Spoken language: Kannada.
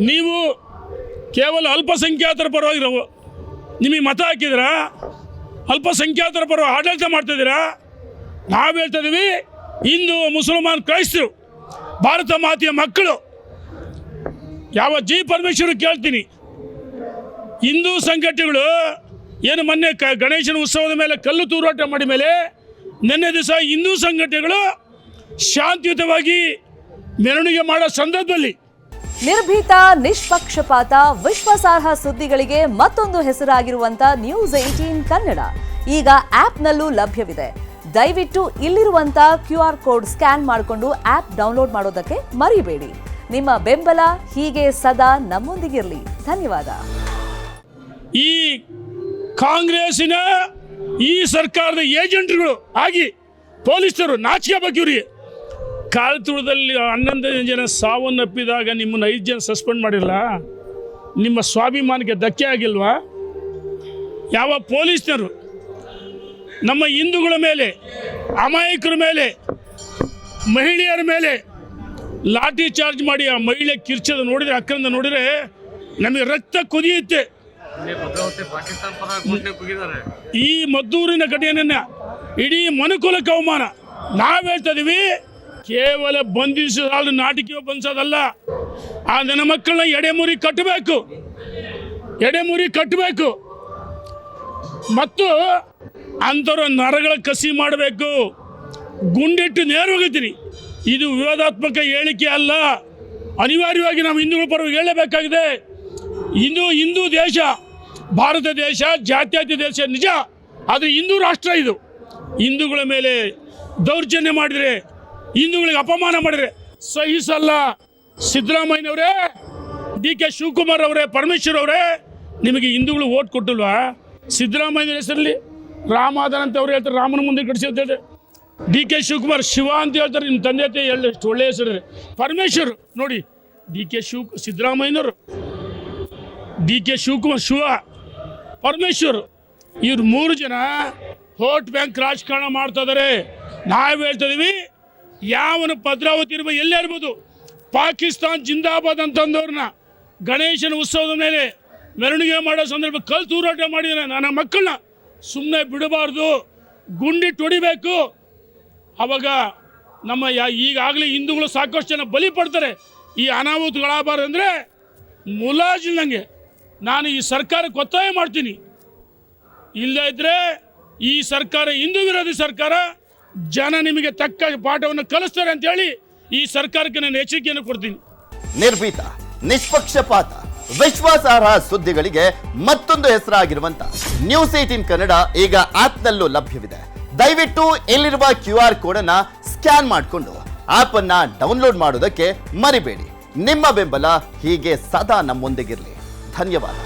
ನೀವು ಕೇವಲ ಅಲ್ಪಸಂಖ್ಯಾತರ ಪರವಾಗಿ ನಿಮಗೆ ಮತ ಹಾಕಿದ್ದೀರಾ? ಅಲ್ಪಸಂಖ್ಯಾತರ ಪರವಾಗಿ ಆಡಳಿತ ಮಾಡ್ತಿದ್ದೀರಾ? ನಾವು ಹೇಳ್ತಾ ಇದ್ದೀವಿ, ಹಿಂದೂ, ಮುಸಲ್ಮಾನ್, ಕ್ರೈಸ್ತರು, ಭಾರತ ಮಾತೆಯ ಮಕ್ಕಳು, ಯಾವ ಜಿ ಪರಮೇಶ್ವರ್ ಕೇಳ್ತೀನಿ, ಹಿಂದೂ ಸಂಘಟನೆಗಳು ಏನು ಮೊನ್ನೆ ಗಣೇಶನ ಉತ್ಸವದ ಮೇಲೆ ಕಲ್ಲು ತೂರಾಟ ಮಾಡಿದ ಮೇಲೆ ನಿನ್ನೆ ದಿವಸ ಹಿಂದೂ ಸಂಘಟನೆಗಳು ಶಾಂತಿಯುತವಾಗಿ ಮೆರವಣಿಗೆ ಮಾಡೋ ಸಂದರ್ಭದಲ್ಲಿ ನಿರ್ಭೀತ, ನಿಷ್ಪಕ್ಷಪಾತ, ವಿಶ್ವಾಸಾರ್ಹ ಸುದ್ದಿಗಳಿಗೆ ಮತ್ತೊಂದು ಹೆಸರಾಗಿರುವಂತ News18 ಕನ್ನಡ ಈಗ ಆಪ್ನಲ್ಲೂ ಲಭ್ಯವಿದೆ. ದಯವಿಟ್ಟು ಇಲ್ಲಿರುವಂತ QR ಕೋಡ್ ಸ್ಕ್ಯಾನ್ ಮಾಡಿಕೊಂಡು ಆಪ್ ಡೌನ್ಲೋಡ್ ಮಾಡೋದಕ್ಕೆ ಮರಿಬೇಡಿ. ನಿಮ್ಮ ಬೆಂಬಲ ಹೀಗೆ ಸದಾ ನಮ್ಮೊಂದಿಗಿರಲಿ. ಧನ್ಯವಾದ. ಈ ಕಾಂಗ್ರೆಸ್ಸಿನ ಈ ಸರ್ಕಾರದ ಏಜೆಂಟ್ಗಳು ಆಗಿ ಪೊಲೀಸರು ನಾಚಿಕೆ ಬಗ್ಗೆ ಕಾಲ್ತುಳದಲ್ಲಿ 11 ಜನ ಸಾವನ್ನಪ್ಪಿದಾಗ ನಿಮ್ಮನ್ನು 5 ಜನ ಸಸ್ಪೆಂಡ್ ಮಾಡಿಲ್ಲ? ನಿಮ್ಮ ಸ್ವಾಭಿಮಾನಕ್ಕೆ ಧಕ್ಕೆ ಆಗಿಲ್ವಾ? ಯಾವ ಪೊಲೀಸ್ನರು ನಮ್ಮ ಹಿಂದೂಗಳ ಮೇಲೆ, ಅಮಾಯಕರ ಮೇಲೆ, ಮಹಿಳೆಯರ ಮೇಲೆ ಲಾಠಿ ಚಾರ್ಜ್ ಮಾಡಿ ಆ ಮಹಿಳೆ ಕಿರ್ಚದ ನೋಡಿದರೆ, ಅಕ್ಕರಿಂದ ನೋಡಿದರೆ ನಮಗೆ ರಕ್ತ ಕುದಿಯುತ್ತೆ. ಈ ಮದ್ದೂರಿನ ಘಟನೆಯನ್ನ ಇಡೀ ಮನುಕುಲಕ್ಕೆ ಅವಮಾನ. ನಾವು ಹೇಳ್ತಾ ಇದೀವಿ, ಕೇವಲ ಬಂಧಿಸೋದು, ನಾಟಕೀಯ ಬಂಧಿಸೋದಲ್ಲ. ಆ ನನ್ನ ಮಕ್ಕಳನ್ನ ಎಡೆಮುರಿ ಕಟ್ಟಬೇಕು ಮತ್ತು ಅಂಥವ್ರ ನರಗಳ ಕಸಿ ಮಾಡಬೇಕು. ಗುಂಡಿಟ್ಟು ನೇರವಾಗುತ್ತೀನಿ. ಇದು ವಿವಾದಾತ್ಮಕ ಹೇಳಿಕೆ ಅಲ್ಲ. ಅನಿವಾರ್ಯವಾಗಿ ನಾವು ಹಿಂದೂಗಳ ಪರವಾಗಿ ಹೇಳಬೇಕಾಗಿದೆ. ಹಿಂದೂ ದೇಶ, ಭಾರತ ದೇಶ ಜಾತ್ಯತೀತ ದೇಶ ನಿಜ, ಆದರೆ ಹಿಂದೂ ರಾಷ್ಟ್ರ ಇದು. ಹಿಂದೂಗಳ ಮೇಲೆ ದೌರ್ಜನ್ಯ ಮಾಡಿದರೆ, ಹಿಂದೂಗಳಿಗೆ ಅಪಮಾನ ಮಾಡಿದರೆ ಸಹಿಸಲ್ಲ. ಸಿದ್ದರಾಮಯ್ಯನವರೇ, DK ಶಿವಕುಮಾರ್ ಅವರೇ, ಪರಮೇಶ್ವರ್ ಅವರೇ, ನಿಮಗೆ ಹಿಂದೂಗಳು ಓಟ್ ಕೊಟ್ಟಿಲ್ವಾ? ಸಿದ್ದರಾಮಯ್ಯನ ಹೆಸರಲ್ಲಿ ರಾಮಾದಾನ್ ಅಂತ ಅವ್ರು ಹೇಳ್ತಾರೆ, ರಾಮನ ಮುಂದೆ ಕಟ್ಟಿಸಿ ಅಂತ ಹೇಳ್ತಾರೆ. DK ಶಿವಕುಮಾರ್ ಶಿವ ಅಂತ ಹೇಳ್ತಾರೆ. ನಿಮ್ಮ ತಂದೆ ತಾಯಿ ಎಷ್ಟು ಒಳ್ಳೆಯ ಹೆಸರು. ಪರಮೇಶ್ವರ್ ನೋಡಿ, ಸಿದ್ದರಾಮಯ್ಯನವರು, DK ಶಿವಕುಮಾರ್ ಶಿವ, ಪರಮೇಶ್ವರ್, ಇವ್ರು 3 ಜನ ವೋಟ್ ಬ್ಯಾಂಕ್ ರಾಜಕಾರಣ ಮಾಡ್ತಾ ಇದ್ದಾರೆ. ನಾವು ಹೇಳ್ತಾ ಇದೀವಿ, ಯಾವನು ಭದ್ರಾವತಿ ಇರ್ಬೋದು, ಎಲ್ಲೇ ಇರ್ಬೋದು, ಪಾಕಿಸ್ತಾನ್ ಜಿಂದಾಬಾದ್ ಅಂತಂದವ್ರನ್ನ ಗಣೇಶನ ಉತ್ಸವದ ಮೇಲೆ ಮೆರವಣಿಗೆ ಮಾಡೋ ಸಂದರ್ಭ ಕಲ್ಲು ತೂರಾಟ ಮಾಡಿದರೆ ನನ್ನ ಮಕ್ಕಳನ್ನ ಸುಮ್ಮನೆ ಬಿಡಬಾರ್ದು, ಗುಂಡಿಟ್ಟು ಹೊಡಿಬೇಕು. ಅವಾಗ ನಮ್ಮ ಈಗಾಗಲೇ ಹಿಂದೂಗಳು ಸಾಕಷ್ಟು ಜನ ಬಲಿ ಪಡ್ತಾರೆ. ಈ ಅನಾಹುತಗಳಾಗಬಾರ್ದು ಅಂದರೆ ಮುಲಾಜಿಲ್ದಂಗೆ ನಾನು ಈ ಸರ್ಕಾರಕ್ಕೆ ಒತ್ತಾಯ ಮಾಡ್ತೀನಿ. ಇಲ್ಲದೇ ಇದ್ದರೆ ಈ ಸರ್ಕಾರ ಹಿಂದೂ ವಿರೋಧಿ ಸರ್ಕಾರ, ಜನ ನಿಮಗೆ ತಕ್ಕ ಪಾಠವನ್ನು ಕಲಿಸ್ತಾರೆ ಅಂತೇಳಿ ಈ ಸರ್ಕಾರಕ್ಕೆ ನಾನು ಎಚ್ಚರಿಕೆಯನ್ನು ಕೊಡ್ತೀನಿ. ನಿರ್ಭೀತ, ನಿಷ್ಪಕ್ಷಪಾತ, ವಿಶ್ವಾಸಾರ್ಹ ಸುದ್ದಿಗಳಿಗೆ ಮತ್ತೊಂದು ಹೆಸರಾಗಿರುವಂತ News18 ಕನ್ನಡ ಈಗ ಆಪ್ನಲ್ಲೂ ಲಭ್ಯವಿದೆ. ದಯವಿಟ್ಟು ಇಲ್ಲಿರುವ QR ಕೋಡ್ ಅನ್ನ ಸ್ಕ್ಯಾನ್ ಮಾಡಿಕೊಂಡು ಆಪ್ ಅನ್ನ ಡೌನ್ಲೋಡ್ ಮಾಡೋದಕ್ಕೆ ಮರಿಬೇಡಿ. ನಿಮ್ಮ ಬೆಂಬಲ ಹೀಗೆ ಸದಾ ನಮ್ಮೊಂದಿಗಿರಲಿ. ಧನ್ಯವಾದ.